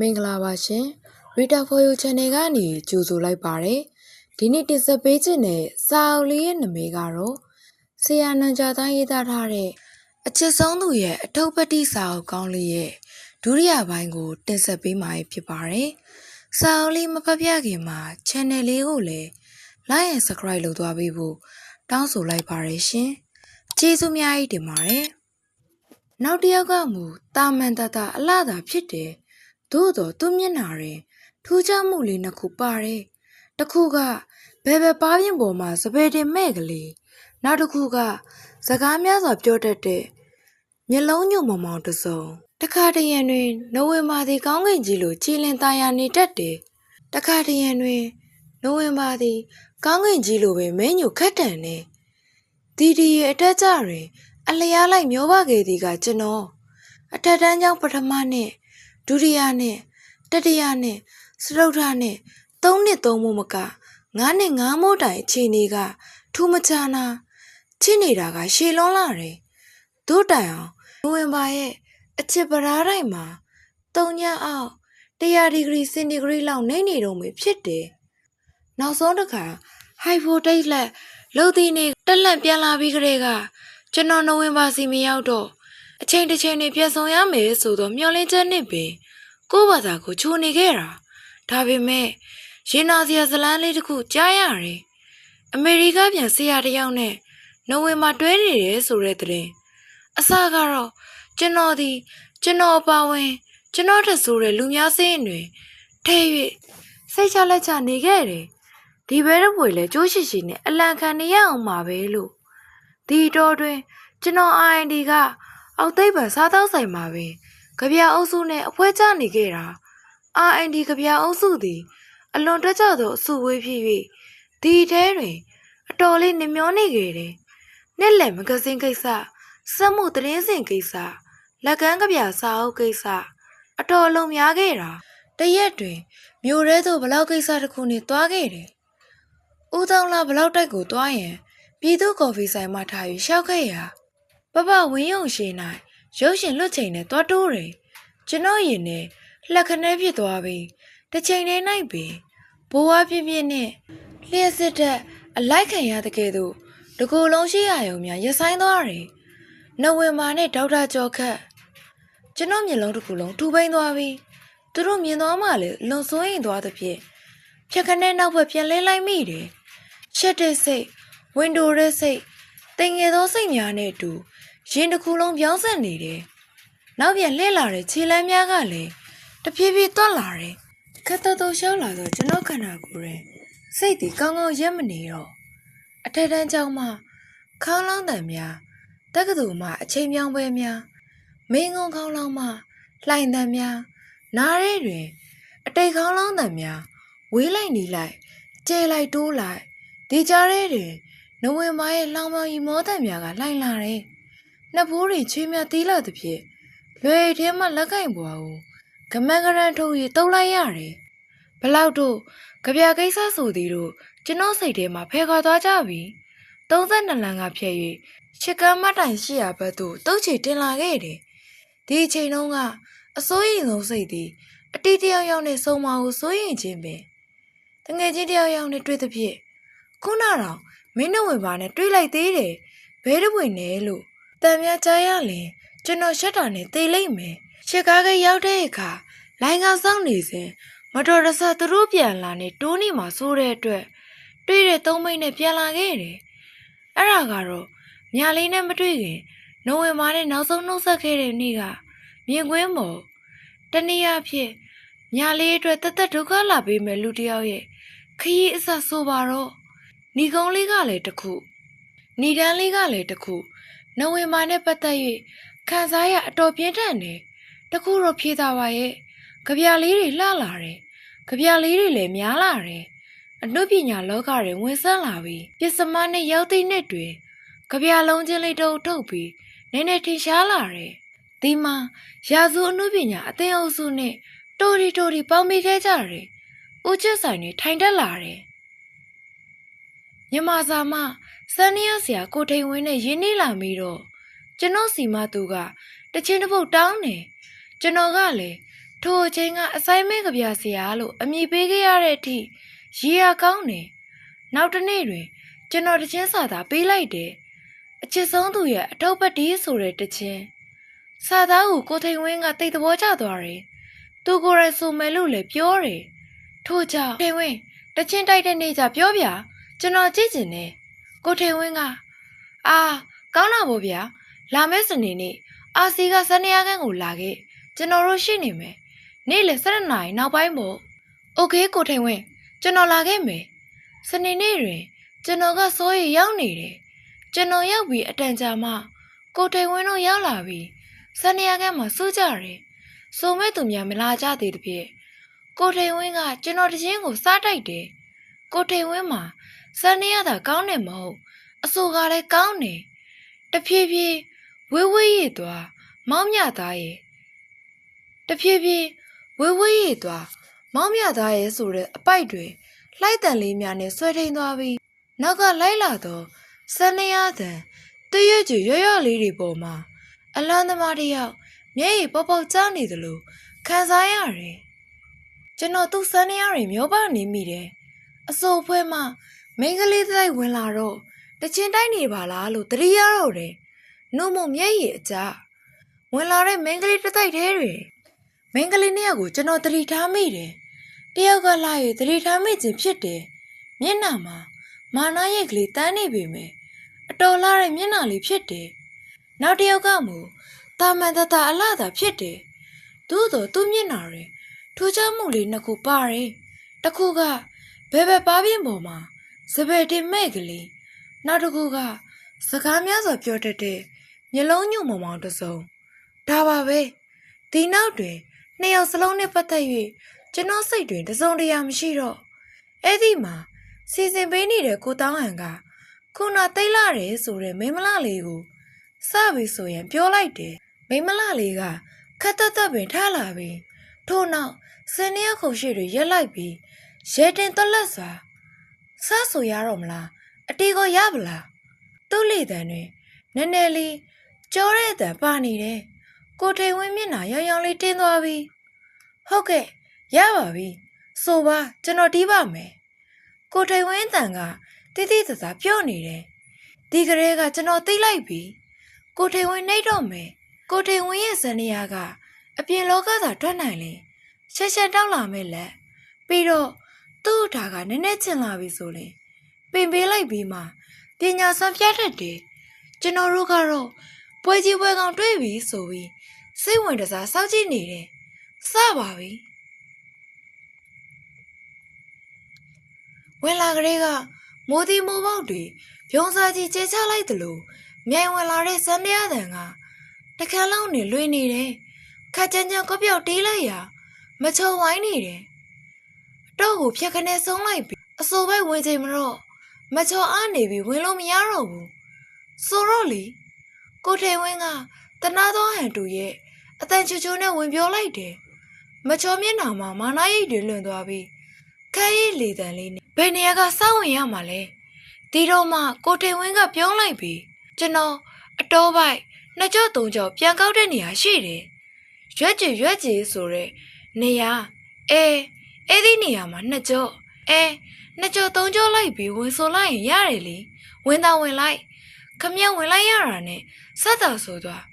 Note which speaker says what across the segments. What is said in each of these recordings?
Speaker 1: မင်္ဂလာပါရှင် Rita for You Channel ကနေကြိုဆိုလိုက်ပါတယ်ဒီနေ့တင်ဆက်ပေးခြင်းတဲ့စာအုပ်လေးရဲ့နာမည်ကတော့ဆရာနန်ဂျာတိုင်းရေးသားထားတဲ့အချစ်ဆုံးသူရဲ့အထုပ်ပတ္တိစာအုပ်ကောင်းလေးရဲ့ဒုတိယပိုင်းကိုတင်ဆက်ပေးမှာဖြစ်ပါတယ်စာအုပ်လေးမဖတ်ပြခင်မှာ Channel လေးကိုလည်း Like and Subscribe လုပ်သွားပေးဖို့တောင်းဆိုလိုက်ပါတယ်ရှင်ကျေးဇူးအများကြီးတင်ပါတယ်နောက်တစ်ယောက်ကမူတာမန်တတအလှသာဖြစ်တယ်သို့တော့သူ့မျက်နှာတွင်ထူးခြားမှုလေးနှစ်ခုပါတယ်။တစ်ခုကဘယ်ပါးပြင်ပေါ်မှာစပယ်တင်မဲ့ကလေးနောက်တစ်ခုကစကားများစွာပြောတတ်တဲ့မျက်လုံးညို့မောင်တစ်စုံတခါတရံတွင်နိုဝင်ဘာသည်ကောင်းကင်ကြီးလိုကြည်လင်သားရနေတတ်တယ်။တခါတရံတွင်နိုဝင်ဘာသည်ကောင်းကင်ကြီးလိုပဲမဲညိုခတ်တန်နေဒီရဲ့အထက်ကျတွင်အလျားလိုက်မျောပါခဲ့သည်ကကျွန်တော်အထက်တန်းကျောင်းပထမနှစ်ဒုတိယနဲ့တတိယနဲ့စတုတ္ထနဲ့3နှစ်3မို့မက9နှစ်9မို့တိုင်အခြေအနေကထူးမခြားနာချစ်နေတာကရှည်လွန်းလာတယ်တို့တိုင်အောင်နိုဝင်ဘာရဲ့အချစ်ပရားတိုင်းမှာ3ညအောက်100ဒီဂရီစင်တီဂရိလောက်နေတော့မှဖြစ်တယ်နောက်ဆုံးတစ်ခါဟိုက်ဖိုတိတ်လက်လှုပ်သည်နေတက်လက်ပြန်လာပြီးကလေးကကျွန်တော်နိုဝင်ဘာစီမရောက်တော့အချိန်တစ်ချိန်နဲ့ပြန်ဆောင်ရမယ်ဆိုတော့မျောလင်းချက်နဲ့ပင်ကိုယ့်ဘာသာကိုချိုးနေခဲ့တာဒါပေမဲ့ရင်နာစရာဇလန်းလေးတစ်ခုကြားရတယ်အမေရိကပြန်ဆရာတယောက်နဲ့နိုဝင်ဘာတွဲနေတယ်ဆိုတဲ့တဲ့အစကတော့ကျွန်တော်အပါဝင်ကျွန်တော်ထက်ဆိုတဲ့လူများစင်းတွေထဲ၍စိတ်ချလက်ချနေခဲ့တယ်ဒီဘဲတော့ပွေလဲကြိုးရှိရှိနဲ့အလံခံနေရအောင်ပါပဲလို့ဒီတော့တွင်ကျွန်တော် IND ကအောက်သိပ်ပံစားတောက်ဆိုင်မှာပဲကြပြအုပ်စုနဲ့အဖွဲကျနေခဲ့တာ IND ကြပြအုပ်စုသည်အလွန်တက်ကြသောအစုဝေးဖြစ်၍ဒီထဲတွင်အတော်လေးနှမျောနေခဲ့တယ်နှစ်လည်မဂဇင်းကိစ္စစက်မှုသတင်းစင်ကိစ္စလက်ကမ်းကြပြစာအုပ်ကိစ္စအတော်လုံးများခဲ့တာတရက်တွင်မြို့ရဲသို့ဘလောက်ကိစ္စတစ်ခုနဲ့တွားခဲ့တယ်ဦးတောင်းလာဘလောက်တိုက်ကိုတွားရင်ပြည်သူ့ကော်ဖီဆိုင်မှထား၍ရှောက်ခဲ့ရာပပဝင်းယုံရှိ၌ရုပ်ရှင်လွတ်ချိန်နဲ့တွားတိုးတယ်ကျွန်တော်ရင်နဲ့လက်ခနဲဖြစ်သွားပြီးတစ်ချိန်နဲ့နိုင်ပြီးဘိုးဝါပြင်းပြင်းနဲ့လျှက်စစ်တဲ့အလိုက်ခံရတဲ့ကဲ့သို့တကူလုံးရှိရယုံများရဆိုင်သွားတယ်နိုဝင်ဘာနဲ့ဒေါက်တာကျော်ခတ်ကျွန်တော်မျက်လုံးတစ်ခုလုံးထူပိန်သွားပြီးသူတို့မြင်သွားမှလည်းလွန်စိုးရင်သွားသဖြင့်ဖြက်ခနဲနောက်ဘက်ပြန်လဲလိုက်မိတယ်ရှက်တဲ့စိတ်ဝင်းဒိုရဲ့စိတ်တင်ငယ်သောစိတ်များနဲ့အတူရင်တစ်ခုလုံးပြောင်းဆက်နေတယ်နောက်ပြန်လှည့်လာတဲ့ခြေလမ်းများကလည်းတဖြည်းဖြည်းတွန့်လာတယ်ခက်တော့ရှောက်လာတော့ကျွန်တော်ခန္ဓာကိုယ်ရဲ့စိတ်ဒီကောင်းကောင်းရက်မနေတော့အထက်တန်းကျောင်းမှာခေါင်းလောင်းတန်များတက္ကသိုလ်မှာအချိန်ပြောင်းပွဲများမင်းငုံခေါင်းလောင်းမှာလှိုင်တန်များနားရဲတွင်အတိတ်ခေါင်းလောင်းတန်များဝေးလိုက်နေလိုက်ကျဲလိုက်တိုးလိုက်ဒီကြားရဲတွင်နိုဝင်ဘာရဲ့လောင်မောင်ရီမောတန်များကလှိုင်လာတယ်နှစ်ဖိုးတွေချွေးများတီးလာသဖြင့်လွယ်ထဲမှလက်ကင်ပွားကိုကမန်ကရန်ထုတ်၍တုံးလိုက်ရတယ်ဘလောက်တို့ကြပြကိစ္စဆိုသည်တို့ကျွန်တော်စိတ်ထဲမှာဖဲခွာသွားကြပြီ32လမ်းကဖြည့်၍ချစ်ကမ်းမတိုင်ရှိရာဘက်သို့တုတ်ချီတင်လာခဲ့တယ်ဒီအချိန်တုန်းကအစိုးရဆုံးစိတ်သည်အတီးတယောက်ယောက်နဲ့စုံမကိုစိုးရင်ချင်းပင်တငယ်ချင်းတယောက်ယောက်နဲ့တွေ့သဖြင့်ခုနတော့မင်းနိုဝင်ဘာနဲ့တွေ့လိုက်သေးတယ်ဘဲတပွေနဲ့လို့တန်များကြားရလင်ကျွန်တော်ရှက်တာနဲ့သေလိုက်မယ်ရှစ်ကားကရောက်တဲ့အခါလိုင်းကစောင့်နေစဉ်မတော်တဆသူတို့ပြန်လာနေတိုးနေမှာဆိုတဲ့အတွက်တွေ့တဲ့သုံးမိတ်နဲ့ပြန်လာခဲ့တယ်အဲ့ဒါကတော့မြာလေးနဲ့မတွေ့ခင်နိုဝင်ဘာနဲ့နောက်ဆုံးနှုတ်ဆက်ခဲ့တဲ့နေ့ကမြင်ကွင်းပေါ်တနည်းအားဖြင့်မြာလေးအတွက်တသက်ဒုက္ခလာပေးမဲ့လူတစ်ယောက်ရဲ့ခရီးအဆက်ဆိုပါတော့ညီကုန်းလေးကလည်းတစ်ခုညီတန်းလေးကလည်းတစ်ခုနိုဝင်ဘာနဲ့ပတ်သက်၍ခံစားရအတော်ပြင်းထန်တယ်တခုတော့ဖြေသာပါရဲ့ကြပြလေးတွေလှလာတယ်ကြပြလေးတွေလည်းများလာတယ်အနုပညာလောကတွေဝင်ဆန်းလာပြီးပစ္စမနဲ့ရောက်သည့်နှစ်တွင်ကြပြလုံးချင်းလေးတို့ထုတ်ပြီးနည်းနည်းထင်ရှားလာတယ်ဒီမှာရာဇူအနုပညာအသင်းအုပ်စုနဲ့တိုရီပေါင်းမိခဲ့ကြတယ်ဦးချစ်ဆိုင်တွေထိုင်တက်လာတယ်မြန်မာစာမစန်းနီးရဆရာကိုထိန်ဝင်းနဲ့ရင်းနှီးလာပြီးတော့ကျွန်တော်စီမသူကတချင်းတစ်ပုတ်တောင်းတယ်ကျွန်တော်ကလည်း ထိုအချိန်ကအဆိုင်မဲကဗျာဆရာလို့အမည်ပေးခဲ့ရတဲ့အထိရေရကောင်းတယ်နောက်တစ်နေ့တွင်ကျွန်တော်တခြင်းစာသားပေးလိုက်တယ်အချစ်ဆုံးသူရဲ့အထောက်ပတ်တီးဆိုတဲ့တခြင်းစာသားကိုကိုထိန်ဝင်းကတိတ်သဘောကျသွားတယ်သူကိုယ်တိုင်ဆိုမယ်လို့လည်းပြောတယ်ထို့ကြောင့်ထိန်ဝင်းတခြင်းတိုက်တဲ့နေ့ကျပြောပြကျွန်တော်ကြည့်ကျင်တယ်ကိုထိန်ဝင်းကအာကောင်းတာပေါ့ဗျာလာမယ့်စနေနေ့အာစီကစနေရခန်းကိုလာခဲ့ကျွန်တော်တို့ရှိနေမယ်နေ့လယ်7 နာရီနောက်ပိုင်းပေါ့โอเคကိုထိန်ဝင်းကျွန်တော်လာခဲ့မယ်စနေနေ့တွင်ကျွန်တော်ကစိုးရိမ်ရောက်နေတယ်ကျွန်တော်ရောက်ပြီးအတန်ကြာမှကိုထိန်ဝင်းတို့ရောက်လာပြီးစနေရခန်းမှာစူးကြတယ်ဆိုမဲ့သူများမလာကြသေးသဖြင့်ကိုထိန်ဝင်းကကျွန်တော်တခြင်းကိုစားတိုက်တယ်ကိုထိန်ဝင်းမှာစနေရတာကောင်းတယ်မဟုတ်အဆိုကလည်းကောင်းတယ်တဖြည်းဖြည်းဝေးဝေးရည်သွားမောင်းမြသားရဲ့တဖြည်းဖြည်းဝေးဝေးရည်သွားမောင်းမြသားရဲ့ဆိုတဲ့အပိုက်တွေလှိုက်တန်လေးများနဲ့ဆွဲထိန်သွားပြီးနောက်ကလိုက်လာတော့စနေရသံတရွတ်ကြွရွလေးတွေပေါ်မှာအလန်းသမားတစ်ယောက်မျက်ရည်ပေါက်ပေါက်ကျနေသလိုခံစားရတယ်ကျွန်တော်သူ့စနေရတွေမျိုးပါနေမိတယ်အစိုးဖွဲမှမိန်းကလေးတိုက်ဝင်လာတော့တချင်းတိုက်နေပါလားလို့တတိယတော့တယ်နှုတ်မမျက်ရည်အကျဝင်လာတဲ့မိန်းကလေးတစ်တိုက်သေးတယ်မိန်းကလေးနှစ်ယောက်ကိုကျွန်တော်တတိထားမိတယ်တယောက်ကလာ၍တတိထားမိခြင်းဖြစ်တယ်မျက်နှာမှာမာနရဲ့ကလေးတန်းနေပေမဲ့အတော်လာတဲ့မျက်နှာလေးဖြစ်တယ်နောက်တစ်ယောက်ကမူတာမန်တတအလားတာဖြစ်တယ်သို့တော်သူ့မျက်နှာတွင်ထူးခြားမှုလေးနှစ်ခုပါတယ်တစ်ခုကဘယ်ပါပြင်းပေါ်မှာစပယ်တင်မဲ့ကလေးနောက်တစ်ခုကစကားများစွာပြောတတ်တဲ့မျက်လုံးညှို့မောင်တစ်စုံဒါပါပဲဒီနောက်တွင်နှစ်ယောက်စလုံးနဲ့ပတ်သက်၍ကျွန်တော်စိတ်တွင်တစုံတရာမရှိတော့အဲ့ဒီမှာစီစဉ်ပေးနေတဲ့ကိုတောင်းဟန်ကခုနသိလာတယ်ဆိုတဲ့မိမလလေးကိုစပြီးဆိုရင်ပြောလိုက်တယ်မိမလလေးကခက်တက်တက်ပင်ထားလာပြီးထို့နောက်စင်ရခုံရှိတွေရက်လိုက်ပြီးရဲတင်တက်လက်စွာစဆိုရတော့မလားအတီကိုရပါလားသူ့လေတန်တွင်နည်းနည်းလေးကြောတဲ့အတန်ပါနေတယ်ကိုထိန်ဝင်းမျက်နှာရောင်ရောင်လေးတင်းသွားပြီးဟုတ်ကဲ့ရပါပြီဆိုပါကျွန်တော်တီးပါမယ်ကိုထိန်ဝင်းတန်ကတိတိတသာပြော့နေတယ်ဒီကလေးကကျွန်တော်သိလိုက်ပြီကိုထိန်ဝင်းနှိပ်တော့မယ်ကိုထိန်ဝင်းရဲ့ဇနီးယားကအပြင်လောကသာထွက်နိုင်လေရှက်ရှက်တောက်လာမဲ့လက်ပြီးတော့သူ့အထာကနည်းနည်းချင်လာပြီဆိုလေပင်ပေးလိုက်ပြီးမှပညာစွမ်းပြတ်တတ်တယ်ကျွန်တော်တို့ကတော့ပွဲကြီးပွဲကောင်တွေ့ပြီဆိုပြီးစိတ်ဝင်တစားစောင့်ကြည့်နေတယ်စပါပြီဝင်လာကလေးကမိုးဒီမိုးပေါက်တွေပြုံးစားကြီးကျဲချလိုက်သလိုမြိုင်ဝင်လာတဲ့စံတရားတန်ကတခန်းလုံးနဲ့လွင်နေတယ်ခက်ကြမ်းကြမ်းကော့ပြောက်တေးလိုက်ရာမချုံဝိုင်းနေတယ်တော့ကိုဖြက်ခနဲ့ဆုံးလိုက်ပြီးအစိုးပဲဝင်ချိန်မတော့မချုံအားနေပြီးဝင်လို့မရတော့ဘူးဆိုတော့လေကိုထိန်ဝင်းကတနာသောဟန်တူရဲ့အတန်ချူချူနဲ့ဝင်ပြောလိုက်တယ်မချုံမျက်နှာမှာမာနရိပ်တွေလွန်သွားပြီးခဲရည်လေတန်လေးနဲ့ဘယ်နေရာကစောင့်ဝင်ရမှာလဲဒီတော့မှကိုထိန်ဝင်းကပြောလိုက်ပြီးကျွန်တော်အတော်ပိုက်နှစ်ကြော့သုံးကြော့ပြန်ကောက်တဲ့နေရာရှိတယ်ရွက်ကြည်ဆိုတဲ့နေရာအဲ့ဒီနေရာမှာနှစ်ကြော့နှစ်ကြော့သုံးကြော့လိုက်ပြီးဝင်ဆိုလိုက်ရင်ရတယ်လေဝင်တာဝင်လိုက်ခမရဝင်လိုက်ရတာနဲ့စက်တာဆိုသွား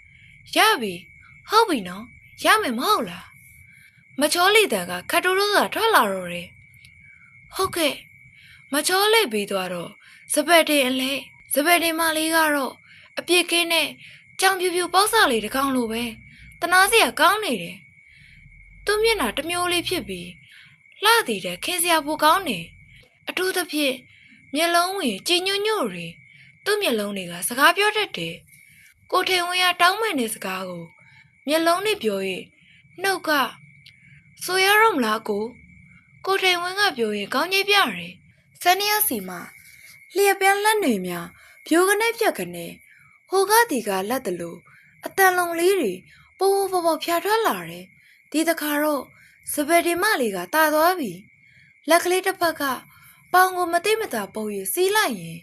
Speaker 1: ရပြီဟုတ်ပြီနော်ရမယ်မဟုတ်လားမချောလီတန်ကခတ်တူးလို့ဆိုတာထွက်လာတော့တယ်ဟုတ်ကဲ့မချောလေးပြီးသွားတော့စပယ်တင်အလဲစပယ်တင်မလေးကတော့အပြစ်ကင်းနဲ့ကြောင်ပြူပြူပေါက်စာလေးတစ်ကောင်လိုပဲတနာစရာကောင်းနေတယ်သူ့မျက်နှာတစ်မျိုးလေးဖြစ်ပြီးလှသည်တဲ့ခင်စရာပိုကောင်းနေအထူးသဖြင့်မျက်လုံးဝင်ကြည်ညွညွတွေသူ့မျက်လုံးတွေကစကားပြောတတ်တယ်ကိုထိန်ဝင်းကတောင်းပန်တဲ့စကားကိုမျက်လုံးနဲ့ပြော၍နှုတ်ကဆိုရတော့မလားကိုထိန်ဝင်းကပြောရင်ကောင်းကြီးပြတယ်စနေရစီမှာလျက်ပြန်လက်တွေများပြိုကနေပြက်ကနေဟိုကဒီကလက်တလို့အတန်လုံးလေးတွေပိုးပိုးဖြာထွက်လာတယ်ဒီတခါတော့စပယ်ဒီမလေးကတာသွားပြီလက်ကလေးတစ်ဖက်ကပေါင်ကိုမသိမသာပုတ်ရစီးလိုက်ရင်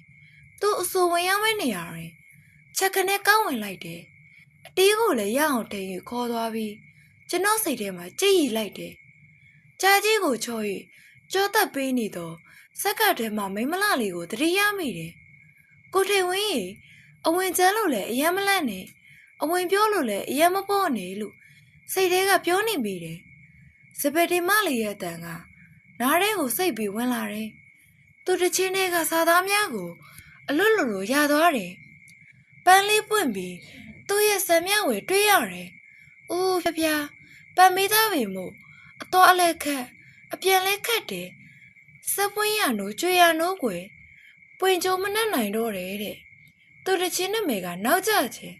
Speaker 1: သူ့အဆိုဝင်ရောက်မဲ့နေရာတွင်ချက်ခနဲ့ကောင်းဝင်လိုက်တယ်အတီးကိုလည်းရအောင်ထိန်ယူခေါ်သွားပြီး ကျွန်တော်စိတ်ထဲမှာကြည်ရီလိုက်တယ်။ကြာကြီးကိုချော်၍ကြောသက်ပေးနေတော့စက်ကထဲမှာမိမလလေးကိုတတိယမိတယ်။ကိုထိန်ဝင်းရေအဝင်ကျန်းလို့လည်းအယံမလန့်နဲ့အဝင်ပြောလို့လည်းအယံမပေါ့နဲ့လို့စိတ်ထဲကပြောနေမိတယ်။စပယ်တီမလေးရဲ့အတန်ကနားထဲကိုစိတ်ပြီးဝင်လာတယ်။သူတစ်ချင်းတွေကစားသားများကိုအလွတ်လိုရသွားတယ်။ပန်းလေးပွင့်ပြီးသူ့ရဲ့ဆံမြဝယ်တွေးရတယ်။အိုးဖျားပန်းမေးသားပေမို့အတော်အလဲခက်အပြန်လဲခက်တယ်။စပွင့်ရနိုးကြွေရနိုးကွယ်ပွင့်ကြုံမနှက်နိုင်တော့တယ်တဲ့။သူတစ်ချင်းနမဲကနောက်ကျချင်း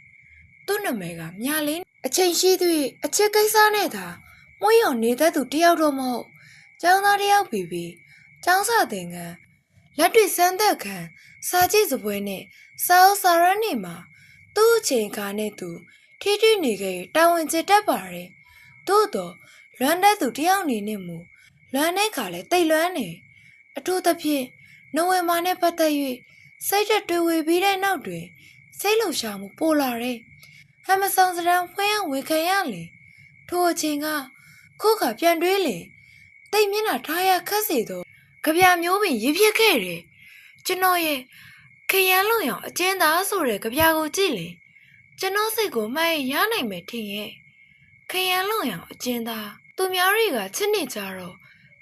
Speaker 1: သူ့နမဲကမြလေးအချိန်ရှိသူအချက်ကိစ္စနဲ့သာမွေးရော်နေတတ်သူတယောက်တော့မဟုတ်ကျောင်းသားတယောက်ပြီးကျောင်းစာသင်ခန်းလက်တွေ့စမ်းသက်ခံစာကြည့်စပွဲနဲ့စာအုပ်စာရမ်းတွေမှာသူ့အချိန်ခါနဲ့သူထိထိနေခဲ့တာဝန်ကျတတ်ပါတယ်။သို့တော့လွမ်းတဲ့သူတယောက်နေနဲ့မူလွမ်းတဲ့ခါလဲတိတ်လွမ်းနေအထူးသဖြင့်နိုဝင်ဘာနဲ့ပတ်သက်၍စိတ်တွေဝေပြီးတဲ့နောက်တွင်စိတ်လှုပ်ရှားမှုပိုလာတယ်။ဟမ်မဆောင်စရန်ဖွင့်ရဝင်ခံရလေထိုအချိန်ကခုခါပြန်တွေးလေတိတ်မျက်နှာထားရခက်စေတော့ကြပြမျိုးပင်ရစ်ဖြစ်ခဲ့တယ်။ကျွန်တော်ရဲ့ခရမ်းလုံရောင်အကျဉ်းသားဆိုတဲ့ကြပြကိုကြည့်လေကျွန်တော်စိတ်ကိုမှတ်ရနိုင်မယ်ထင်ရဲ့ခရမ်းလုံရောင်အကျဉ်းသားသူများတွေကချစ်နေကြတော့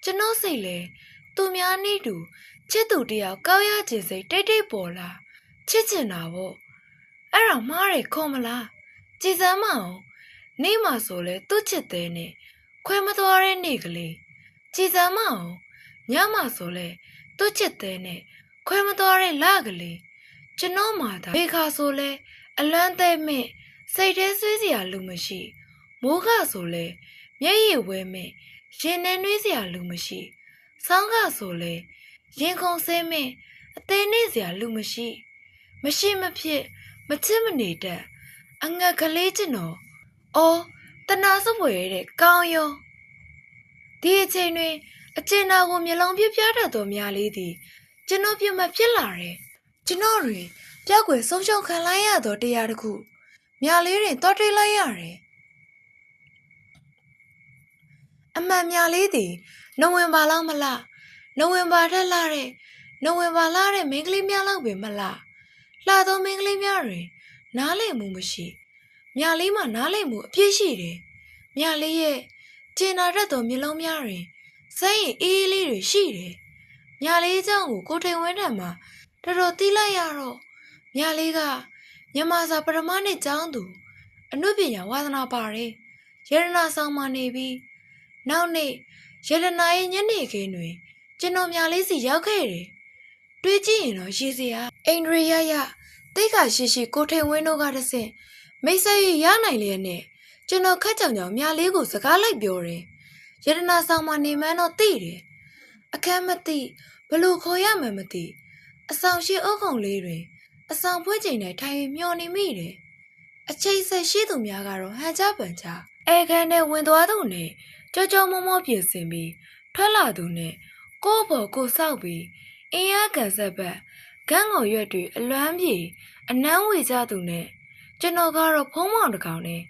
Speaker 1: ကျွန်တော်စိတ်လေသူများနေတူချစ်သူတယောက်ကောက်ရခြင်းစိတ်တိတ်တိတ်ပေါ်လာချစ်ချင်တာပေါ့အဲ့တော့မားရခေါ်မလားကြည်စမ်းမအောင်နေမှာဆိုလဲသူ့ချစ်တဲ့နဲ့ခွဲမသွားတဲ့နေ့ကလေးကြည်စမ်းမအောင်ညမှာဆိုလဲသူ့ချစ်တဲ့နဲ့ခွဲမသွားတဲ့လကလေးကျွန်တော်မှသာဘေခါဆိုလဲအလွမ်းသေးမဲ့စိတ်ထဲဆွေးစရာလူမရှိမိုးခဆိုလဲမျက်ရည်ဝဲမဲ့ရင်ထဲနှွေးစရာလူမရှိဆောင်းခဆိုလဲရင်ခုန်ဆဲမဲ့အသေးနေစရာလူမရှိမဖြစ်မချစ်မနေတဲ့အငတ်ကလေးကျွန်တော်အော်တနာစပွဲတဲ့ကောင်းရောဒီအချိန်တွင်အကျဉ်းတော်ကိုမျက်လုံးပြပြတတ်တော်များလေးသည်ကျွန်တော်ပြမဖြစ်လာတယ်ကျွန်တော်တွင်ပြောက်ွယ်ဆုံးရှုံးခံလိုက်ရသောတရားတစ်ခုမြလေးတွင်တော်တွေးလိုက်ရတယ်အမှန်မြလေးသည်နိုဝင်ဘာလောက်မလားနိုဝင်ဘာထက်လာတဲ့နိုဝင်ဘာလာတဲ့မိန်းကလေးများလောက်ပဲမလားလှသောမိန်းကလေးများတွင်နားလည်မှုမရှိမြလေးမှနားလည်မှုအပြည့်ရှိတယ်မြလေးရဲ့ကျင်နာတတ်သောမျက်လုံးများတွင်စိတ်အေးလေးတွေရှိတယ်မြလေးเจ้าကိုကိုထိန်ဝင်းထံမှာတော်တော်တီးလိုက်ရတော့မြလေးကမြန်မာစာပထမနှစ်ကျောင်းသူအနုပညာဝါသနာပါတယ်ရတနာဆောင်မှနေပြီးနောက်နေ့ရတနာရဲ့ညနေခင်းတွင်ကျွန်တော်မြလေးစီရောက်ခဲ့တယ်တွေးကြည့်ရင်တော့ရှိစရာအိန္ဒြေယယတိတ်ခါရှိကိုထိန်ဝင်းတို့ကတဆင့်မိတ်ဆက်ရနိုင်လျက်နဲ့ကျွန်တော်ခက်ကြောင်ကြောင်မြလေးကိုစကားလိုက်ပြောတယ်ရတနာဆောင်မှနေမှန်းတော့သိတယ်အခမ်းမသိဘလို့ခေါ်ရမှန်းမသိအဆောင်ရှိအုပ်ခုံလေးတွင်အဆောင်ဖွင့်ချိန်တိုင်းထိုင်မျောနေမိတယ်အချိန်ဆက်ရှိသူများကတော့ဟန်ချပန်ချအဲခန်းထဲဝင်သွားသူနဲ့ကြောမောမောပြင်ဆင်ပြီးထွက်လာသူနဲ့ကိုယ့်ဘော်ကိုစောက်ပြီးအင်းရကန်ဆက်ဘက်ကန်းကိုရွက်တွေအလွမ်းပြေအနမ်းဝေကြသူနဲ့ကျွန်တော်ကတော့ဖုံးမောင်တကောင်နဲ့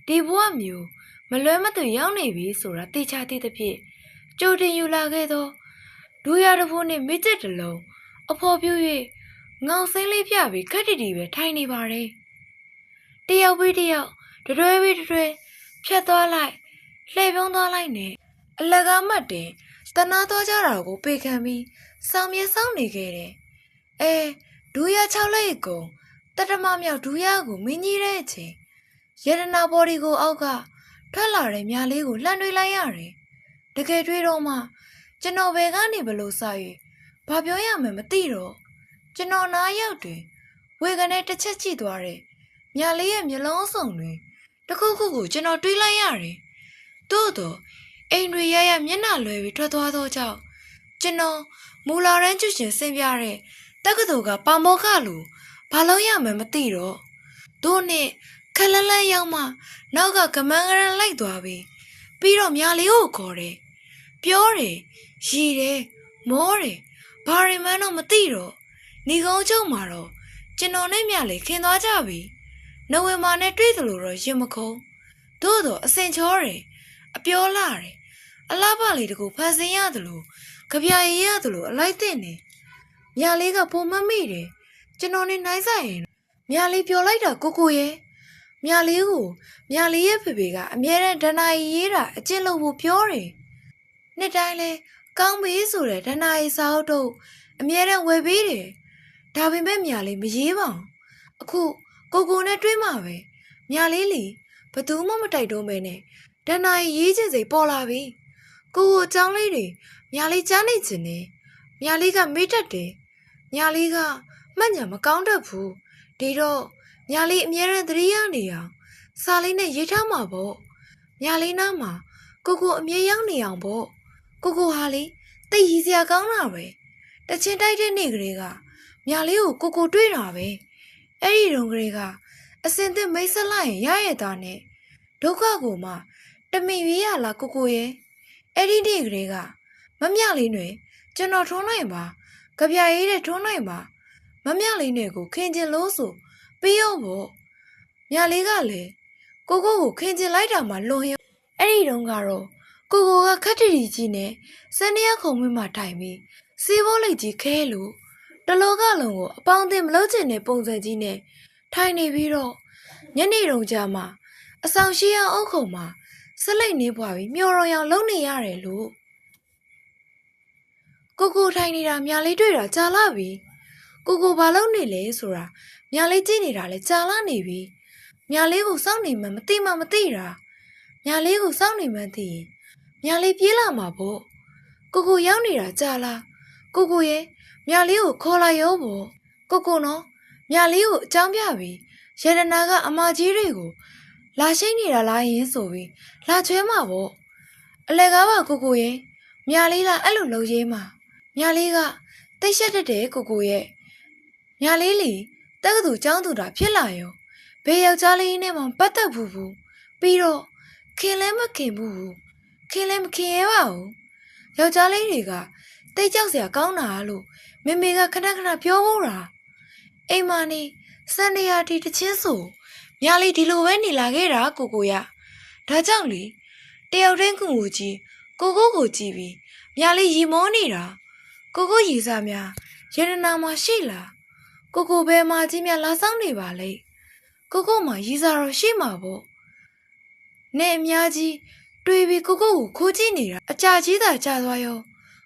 Speaker 1: ဒီဘဝမျိုးမလွဲမသွေရောက်နေပြီဆိုတာသိချသိသဖြင့်ကြိုတင်ယူလာခဲ့သောဒူရတဖိုးနဲ့မိကျက်တလုံးအဖော်ပြူ၍ငေါစိမ့်လေးပြပြီးခက်တီတီပဲထိုင်နေပါတယ်တယောက်ပြီးတယောက်တွဲပြီးတွဲဖြတ်သွားလိုက်လှည့်ပြုံးသွားလိုက်နဲ့အလကားမှတ်တင်တနာသွားကြတာကိုပေခံပြီးစောင်းမြဲစောင်းနေခဲ့တယ်ဒူရ6လက်ကုံတတမမြောက်ဒူရကိုမင်းကြီးတဲ့အချိန်ရတနာဘော်ဒီကိုအောက်ကထွက်လာတဲ့မြလေးကိုလှမ်းတွေးလိုက်ရတယ်တကယ်တွေးတော့မှကျွန်တော်ဘယ်ကနေဘလို့စ၍ဘာပြောရမှန်းမသိတော့ကျွန်တော်နားရောက်တွင်ဝေကနေတစ်ချက်ကြည့်သွားတယ်မြလေးရဲ့မျက်လုံးစုံတွင်တခုခုကိုကျွန်တော်တွေးလိုက်ရတယ်သို့တော့အိမ်တွေရမျက်နှာလွယ်ပြီးထွက်သွားသောကြောင့်ကျွန်တော်မူလာရန်ကျွရှင်ဆင်းပြတဲ့တက္ကသိုလ်ကပေါင်မောခလူဘာလို့ရမှန်းမသိတော့တို့နဲ့ခက်လန်းလန်းရောက်မှနောက်ကကမန်းကရန်လိုက်သွားပြီးတော့မြလေးကိုခေါ်တယ်ပြောတယ်ရီတယ်မောတယ်ဘာရီမန်းတော့မသိတော့နေကုန်းချုံမှာတော့ကျွန်တော်နဲ့မြလေးခင်သွားကြပြီနိုဝင်ဘာနဲ့တွေ့သလိုတော့ရင်မခုံး သို့တော့အစင်ချောတယ်အပြောလာတယ်အလားပါလေးတကူဖန်ဆင်းရတယ်လို့ကြပြရည်ရတယ်လို့အလိုက်တဲ့နေမြာလေးကပုံမမိတယ်ကျွန်တော်နေနိုင်ဆိုင်ရင်မြာလေးပြောလိုက်တာကိုရဲ့မြာလေးကိုမြာလေးရဲ့ဖေဖေကအမြဲတမ်းဒဏ္ဍာရီရေးတာအကျင့်လို့ဖို့ပြောတယ်နှစ်တိုင်းလဲကောင်းပြီဆိုတဲ့ဒဏ္ဍာရီစာအုပ်တို့အမြဲတမ်းဝယ်ပေးတယ်ဒါပေမဲ့မြာလေးမရေးပါဘူးအခုကိုနဲ့တွေးမှာပဲမြာလေးလီဘသူမှမတိုက်တော့မဲနဲ့ဒဏ္ဍာရီရေးချင်စိတ်ပေါ်လာပြီကိုအကြောင်းလေးတွေမြာလေးကြားနေချင်တယ်မြာလေးကမေးတတ်တယ်မြာလေးကမှတ်ညာမကောင်းတတ်ဘူးဒီတော့မြာလေးအမြဲတမ်းသတိရနေအောင်စာလေးနဲ့ရေးထားမှာပေါ့မြာလေးနားမှာကိုအမြဲရောက်နေအောင်ပေါ့ကိုဟာလေတိတ်ရည်စရာကောင်းတာပဲတချင်တိုက်တဲ့နေ့ကလေးကမြာလေးကိုတွေးတာပဲအဲ့ဒီတုန်းကလေးကအစင်သစ်မိတ်ဆက်လိုက်ရင်ရရဲ့သားနဲ့ဒုက္ခကိုမှတမင်ရွေးရလားကိုရဲ့အဲ့ဒီနေ့ကလေးကမမြလေးတွေကျွန်တော်ထုံးနိုင်ပါကြပြရေးတဲ့ထုံးနိုင်ပါမမြလေးတွေကိုခင်ကျင်လို့ဆိုပြီးရောပေါ့မြလေးကလည်းကိုခင်ကျင်လိုက်တာမှလွန်ရင်အဲ့ဒီတုန်းကတော့ကိုကခက်တီကြီးနဲ့စနေရခုံမင်းမှထိုင်ပြီးစီးဖို့လိုက်ကြီးခဲလို့တလောကလုံးကိုအပေါင်းအသင်းမလုပ်ချင်တဲ့ပုံစံကြီးနဲ့ထိုင်နေပြီးတော့ညနေတုန်းကြမှာအဆောင်ရှိအောင်အုပ်ခုံမှာဆက်လိုက်နေပွားပြီးမျောတော်ရောင်လုံနေရတယ်လို့ကိုထိုင်နေတာမြလေးတွေ့တာကြာလာပြီကိုဘာလုပ်နေလဲဆိုတာမြလေးကြည့်နေတာလဲကြာလာနေပြီမြလေးကိုစောင့်နေမှမသိတာမြလေးကိုစောင့်နေမှသိရင်မြလေးပြေးလာမှာပေါ့ကိုရောက်နေတာကြာလာကိုရဲ့မြလေးကိုခေါ်လာရောပေါ့ကိုနော်မြလေးကိုအကြောင်းပြပြီးရတနာကအမကြီးတွေကိုလာရှိနေတာလားယင်းဆိုပြီးလာချွဲမှာပေါ့အလဲကားပါကိုရဲ့မြလေးလားအဲ့လိုလုပ်ရေးမှာမြလေးကတိတ်ရှက်တတ်တယ်ကိုရဲ့မြလေးလီတက္ကသိုလ်ကျောင်းသူတာဖြစ်လာရောဘယ်ယောက်ျားလေးနဲ့မှပတ်သက်ဘူးပြီးတော့ခင်လဲမခင်ဘူးခင်လဲမခင်ရဲပါဘူးယောက်ျားလေးတွေကတိတ်ကြောက်စရာကောင်းတာလို့မေကခဏပြောဖို့တာအိမ်မနေစံနေရတီတချင်းဆိုမြလေးဒီလိုပဲနေလာခဲ့တာကိုရဒါကြောင့်လေတယောက်တည်းကူကြီးကိုကြည့်ပြီးမြလေးရီမောနေတာကိုရီစားများရတနာမှာရှိလားကိုဘယ်မှာကြီးများလာဆောင်နေပါလဲကိုမှရီစားတော့ရှိမှာပေါ့နဲ့အများကြီးတွေ့ပြီးကိုခိုးကြည့်နေတာအကြာကြီးသာကြာသွားရော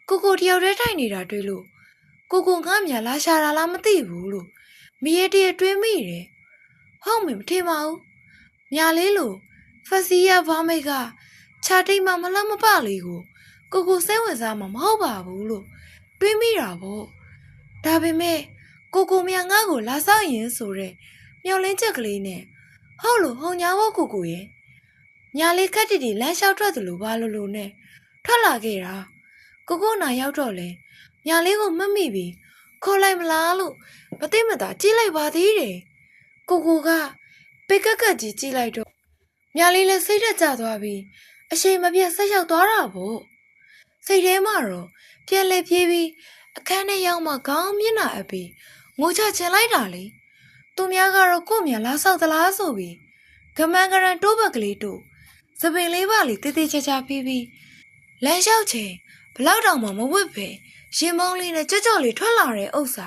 Speaker 1: ကိုတယောက်တည်းထိုင်နေတာတွေ့လို့ကိုငါမြလာရှာတာလားမသိဘူးလို့မရေတရတွေးမိတယ်ဟုတ်မယ်မထင်ပါဘူးမြလေးလို့ဖစီရဘာမိတ်ကခြာတိတ်မှမလားမပလေးကိုစိတ်ဝင်စားမှာမဟုတ်ပါဘူးလို့တွေးမိတာပေါ့ဒါပေမဲ့ကိုမြငါ့ကိုလာဆောက်ရင်ဆိုတဲ့မျောလင်းချက်ကလေးနဲ့ဟုတ်လို့ဟုံညာဖို့ကိုရဲ့ညာလေးခက်တီလမ်းလျှောက်ထွက်သလိုဘာလို့နဲ့ထွက်လာခဲ့တာကိုနာရောက်တော့လဲညာလေးကိုမမိပြီးခေါ်လိုက်မလားလို့မသိမသာကြည့်လိုက်ပါသေးတယ်ကိုကပေကကြီးကြည့်လိုက်တော့ညာလေးလည်းစိတ်တက်ကြသွားပြီးအရှိန်မပြတ်ဆက်ရောက်သွားတာပေါ့စိတ်ထဲမှာတော့ပြန်လေပြေးပြီးအခန်းထဲရောက်မှခေါင်းမျက်နှာအပ်ပြီးငိုချချင်လိုက်တာလေသူများကတော့ကိုမြလာဆောက်သလားဆိုပြီးကမန်ကရန်တိုးဘက်ကလေးတို့စပင်လေးပါလေးတေးသေးချာချာပြီးလမ်းလျှောက်ချိန်ဘလောက်တောင်မှမဝတ်ပဲရင်မုံလေးနဲ့ကြော့လေးထွက်လာတဲ့ဥစ္စာ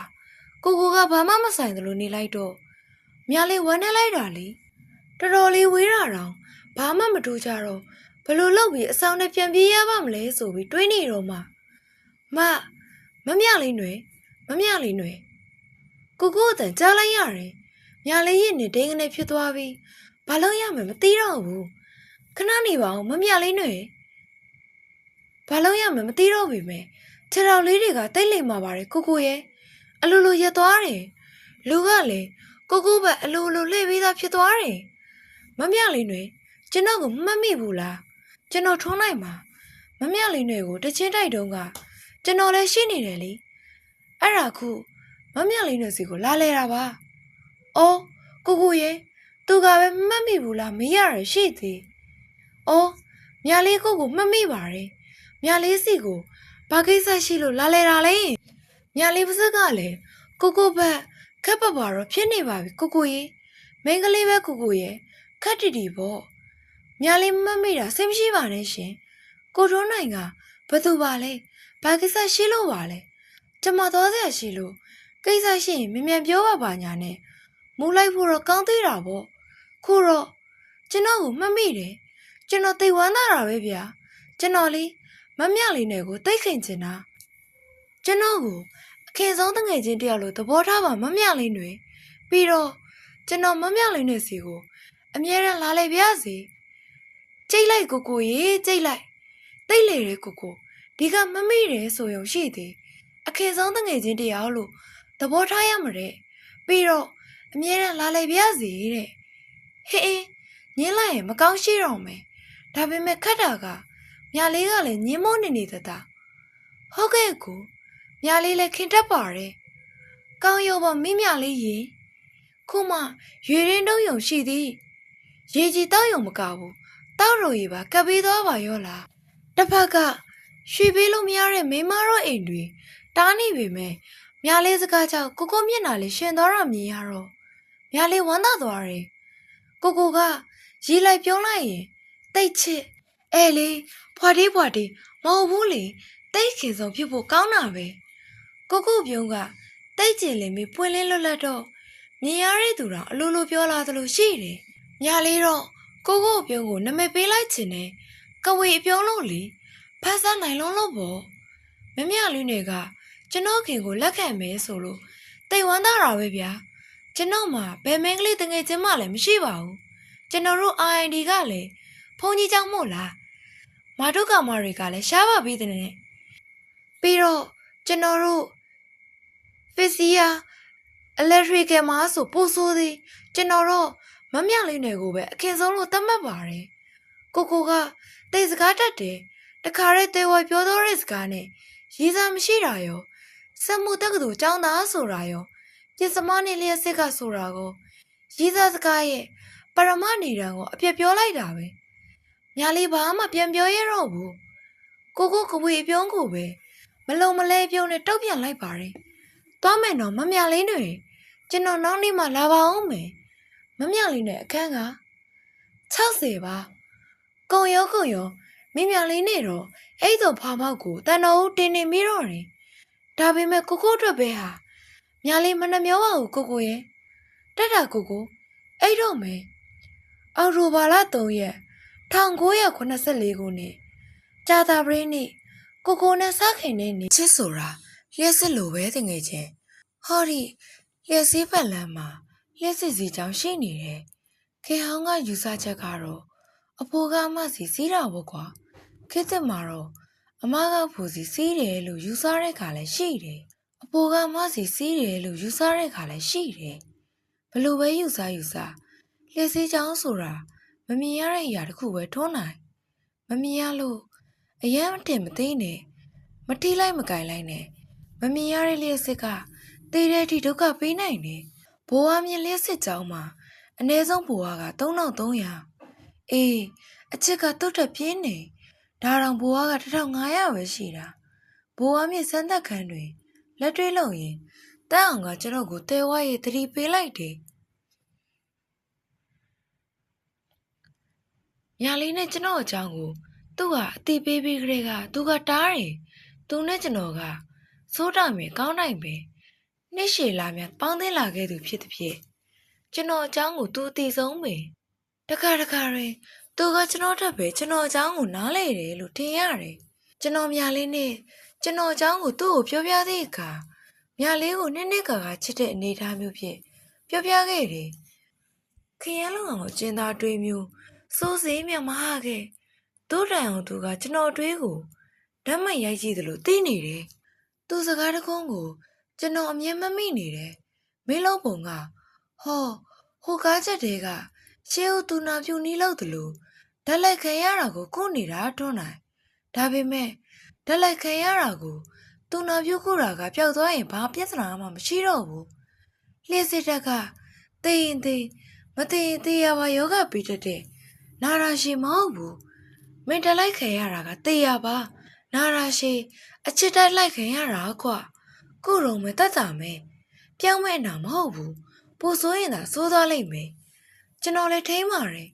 Speaker 1: ကိုကဘာမှမဆိုင်သလိုနေလိုက်တော့မြလေးဝမ်းနေလိုက်တာလေတော်တော်လေးဝေးတာတော့ဘာမှမတူကြတော့ဘလို့လုပ်ပြီးအဆောင်နဲ့ပြန်ပြေးရပါမလဲဆိုပြီးတွေးနေတော့မှမမြလေးနွယ်ကိုအတန်ကြားလိုက်ရတယ်မြလေးရဲ့နေဒိန်းကနေဖြစ်သွားပြီးဘာလို့ရမယ်မသိတော့ဘူးခဏနေပါဦးမမြလေးနွယ်ဘာလို့ရမယ်မသိတော့ပြီမယ်ခြေတော်လေးတွေကတိတ်လိမ်မာပါတယ်ကိုရဲ့အလိုရက်သွားတယ်လူကလည်းကိုဘက်အလိုလှည့်ပြီးသားဖြစ်သွားတယ်မမြလေးနွယ်ကျွန်တော်ကိုမမှတ်မိဘူးလားကျွန်တော်ထုံးနိုင်မှာမမြလေးနွယ်ကိုတချင်းတိုက်တုန်းကကျွန်တော်လည်းရှိနေတယ်လေအဲ့ဒါခုမမြလေးနွယ်စီကိုလာလဲတာပါအော်ကိုရဲ့သူကပဲမမှတ်မိဘူးလားမေးရရရှိသေးအော်မြလေးကိုမှတ်မိပါတယ်မြလေးစီကိုဘာကိစ္စရှိလို့လာလဲတာလဲမြလေးပါစက်ကလည်းကိုဘက်ခက်ပါတော့ဖြစ်နေပါပြီကိုရဲ့မင်းကလေးပဲကိုရဲ့ခက်တီပေါ့ မြားလေးမမိတာစိတ်မရှိပါနဲ့ရှင်ကိုထွန်းနိုင်ကဘသူပါလဲဘာကိစ္စရှိလို့ပါလဲကျမတော်စရာရှိလို့ကိစ္စရှိရင်မြန်မြန်ပြောပါညာနဲ့မူလိုက်ဖို့တော့ကောင်းသေးတာပေါ့ခုတော့ကျွန်တော်ကိုမှတ်မိတယ်ကျွန်တော်သိဝမ်းသာတာပဲဗျာကျွန်တော်လေးမမြလေးနဲ့ကိုသိခင်ချင်တာကျွန်တော်ကိုအခင်ဆုံးတငယ်ချင်းတယောက်လိုသဘောထားပါမမြလေးတွေပြီးတော့ကျွန်တော်မမြလေးနဲ့စီကိုအမြဲတမ်းလာလေပြစီကြိတ်လိုက်ကိုရေကြိတ်လိုက်တိတ်လေတဲ့ကိုဒီကမမိတယ်ဆိုရုံရှိသည်အခင်ဆုံးတငယ်ချင်းတယောက်လိုသဘောထားရမှာတဲ့ပြီးတော့အမြဲတမ်းလာလေပြစီတဲ့ဟေးညင်းလိုက်ရင်မကောင်းရှိတော့မယ်ဒါပေမဲ့ခက်တာကမြလေးကလည်းညင်းမိုးနေတတာဟုတ်ကဲ့ကိုမြလေးလည်းခင်တက်ပါတယ်ကောင်းရောပါမိမြလေးရေခုမှရွေရင်းတုံးယုံရှိသည်ရေကြီးတောက်ယုံမကဘူးတောက်ရိုရီပါကပ်ပြီးသွားပါရောလားတစ်ဖက်ကရွှေပေးလို့မရတဲ့မိမတို့အိမ်တွေတားနေပေမဲ့မြလေးစကားကြောင့်ကိုမျက်နှာလေးရှင်သွားတာမြင်ရတော့မြလေးဝမ်းသာသွားတယ်ကိုကရီးလိုက်ပြုံးလိုက်ရင်တိတ်ချစ်အဲလေဖွာတေးမဟုတ်ဘူးလေတိတ်ခင်ဆုံးဖြစ်ဖို့ကောင်းတာပဲကိုပြုံးကတိတ်ကျင်လင်ပြီးပွင့်လင်းလွတ်လပ်တော့မြင်ရတဲ့သူတော်အလိုလိုပြောလာသလိုရှိတယ်မြလေးတော့ကိုပြုံးကိုနမည်ပေးလိုက်ချင်တယ်ကဝေအပြုံးလို့လေဖတ်စားနိုင်လုံးလို့ပေါ့မမြလေးတွေကကျွန်တော်ခင်ကိုလက်ခံမယ်ဆိုလို့တိတ်ဝမ်းသာတာပဲဗျာကျွန်တော်မှဘယ်မင်းကလေးတငယ်ချင်းမှလည်းမရှိပါဘူးကျွန်တော်တို့ IND ကလည်းဖုန်ကြီးကြောင့်မို့လားမာတို့ကောင်မတွေကလည်းရှားပါပြီးတဲ့နဲ့ပြီးတော့ကျွန်တော်တို့ Physical Electrical မှာဆိုပို့ဆိုးသည်ကျွန်တော်တော့မမြလေးတွေကိုပဲအခင်ဆုံးလို့သတ်မှတ်ပါတယ်ကိုကတိတ်စကားတတ်တယ်တခါရဲတေဝပြောတော့တဲ့စကားနဲ့ရည်စားမရှိတာရောစက်မှုတက္ကသိုလ်ကျောင်းသားဆိုတာရောပြင်စမနဲ့လျှက်စစ်ကဆိုတာကိုရည်စားစကားရဲ့ပရမနေတံကိုအပြက်ပြောလိုက်တာပဲညာလေးဘာမှပြန်ပြောရတော့ဘူးကိုကဝေအပြုံးကိုပဲမလုံမလဲပြုံးနဲ့တုတ်ပြန်လိုက်ပါတယ်သွားမယ်တော့မမြလေးတွေကျွန်တော်နောက်နေ့မှလာပါအောင်မယ်မမြလေးနဲ့အခန်းက60ပါကုံရောမင်းမြလေးနဲ့တော့အဲ့တော့ဖာမောက်ကိုတန်တော်ဦးတင်နေပြီးတော့တယ်ဒါပေမဲ့ကိုအတွက်ပဲဟာမြလေးမနှမျောပါဘူးကိုရဲ့တက်တာကိုအဲ့တော့မယ်အော်တိုဘာလ3ရက်1984ခုနှစ်ကြာတာပရင်းနေ့ကိုနဲ့စခင်နေနေချစ်ဆိုတာလျှက်စစ်လိုပဲတငယ်ချင်းဟောဒီလျှက်စီးပတ်လန်းမှာလျှက်စစ်စီကြောင်ရှိနေတယ်ခေဟောင်းကယူဆချက်ကတော့အဖိုးကအမစီးတာပေါ့ကွာခေတ်မှာတော့အမကဖိုးစီးတယ်လို့ယူဆတဲ့ခါလည်းရှိတယ်အဖိုးကအမစီးတယ်လို့ယူဆတဲ့ခါလည်းရှိတယ်ဘလို့ပဲယူဆလျှက်စီးကြောင်ဆိုတာမမြင်ရတဲ့အရာတစ်ခုပဲထုံးနိုင်မမြင်ရလို့အယမ်းတင်မသိနဲ့မထိလိုက်မကင်လိုက်နဲ့မမြင်ရတဲ့လျှက်စစ်ကသေတဲ့အထိဒုက္ခပေးနိုင်တယ်ဘိုးအမြင်လျှက်စစ်ကြောင်းမှာအနည်းဆုံးဘိုးက3300အေးအချစ်ကတုတ်တက်ပြင်းနေဒါတောင်ဘိုးက1500ပဲရှိတာဘိုးအမြင်စမ်းသက်ခန်းတွေလက်တွေးလို့ရင်တန်းအောင်ကကျွန်တော်ကိုတဲဝါးရေးသတိပေးလိုက်တယ်ညာလေးနဲ့ကျွန်တော်အကြောင်းကိုသူ့ကအတိပေးပြီးကလေးကသူကတားတယ်သူနဲ့ကျွန်တော်ကစိုးတာမြေကောင်းနိုင်ပဲနှစ်ရှည်လာမြပေါင်းသိလာခဲ့သူဖြစ်သည်ဖြစ်ကျွန်တော်အကြောင်းကိုသူအသိဆုံးပဲတခါရင်သူကကျွန်တော်ထပ်ပဲကျွန်တော်အကြောင်းကိုနားလေတယ်လို့ထင်ရတယ်ကျွန်တော်မြလေးနဲ့ကျွန်တော်အကြောင်းကိုသူ့ကိုပြောပြတဲ့အခါမြလေးကိုနှစ်ကာချစ်တဲ့အနေထားမျိုးဖြစ်ပြောပြခဲ့တယ်ခရမ်းလုံအောင်ကိုကျင်းသားတွေးမျိုးစိုးစေးမြမဟာခဲ့တို့တိုင်အောင်သူကကျွန်တော်တွေးကိုဓာတ်မှန်ရိုက်ကြည့်သလိုသိနေတယ်သူစကားတကုန်းကိုကျွန်တော်အမြင်မမိနေတယ်မင်းလုံးပုံကဟိုကားချက်တွေကရှေးဦးသူနာဖြူနီးလို့တလို့ဓာတ်လိုက်ခံရတာကိုကုနေတာတွန်းနိုင်ဒါပေမဲ့ဓာတ်လိုက်ခံရတာကိုသူနာဖြူကုတာကပျောက်သွားရင်ဘာပြဿနာမှမရှိတော့ဘူးလျှက်စစ်တက်ကသိရင်မသိရင်သိရပါယောဂပြီးတတ်တဲ့နာရာရှိမဟုတ်ဘူးမင်းဓာတ်လိုက်ခံရတာကသိရပါနာရာရှိအချစ်တိုက်လိုက်ခံရတာကွကုရုံမဲ့တတ်တာမဲပြောင်းမဲ့နာမဟုတ်ဘူးပိုဆိုးရင်သာဆိုးသွားလိမ့်မယ်ကျွန်တော်လည်းထိမ့်ပါတယ်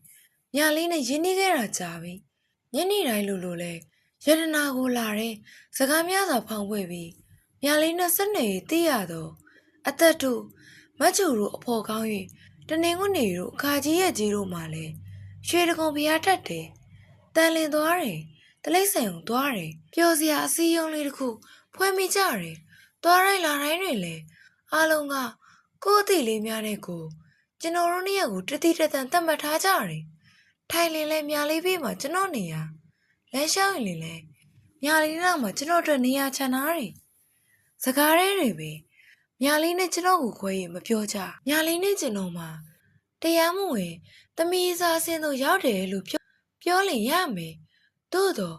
Speaker 1: ညာလေးနဲ့ရင်းနှီးခဲ့တာကြာပြီညနေတိုင်းလိုလဲယတနာကိုလာတဲ့စကားများစွာဖောင်ဖွေပြီးညာလေးနဲ့ဆက်နေသိရတော့အသက်တို့မတ်ချူတို့အဖော်ကောင်း၍တနင်္ဂနွေတို့အခါကြီးရဲ့ကြီးတို့မှလည်းရွှေတကုံဖျားတက်တယ်တန်လင်သွားတယ်တလိမ့်ဆိုင်ုံသွားတယ်ပျော်စရာအစည်းအရုံးလေးတစ်ခုဖွဲ့မိကြတယ်သွားတိုင်းလာတိုင်းတွေလည်းအားလုံးကကိုယ့်အသည့်လေးများနဲ့ကိုကျွန်တော်တို့နှစ်ယောက်ကိုတတိတတန်သတ်မှတ်ထားကြတယ်ထိုင်လင်းလဲမြာလေးပြေးမှာကျွန်တော်နေရလမ်းလျှောက်ရင်လည်းမြာလေးနောက်မှာကျွန်တော်တို့နေရချန်ထားတယ်စကားတွေပဲမြာလေးနဲ့ကျွန်တော်ကိုခွဲရင်မပြောကြမြာလေးနဲ့ကျွန်တော်မှာတရားမဝင်သမီးစားဆင်းတို့ရောက်တယ်လို့ပြောလင်ရမယ်သို့တော့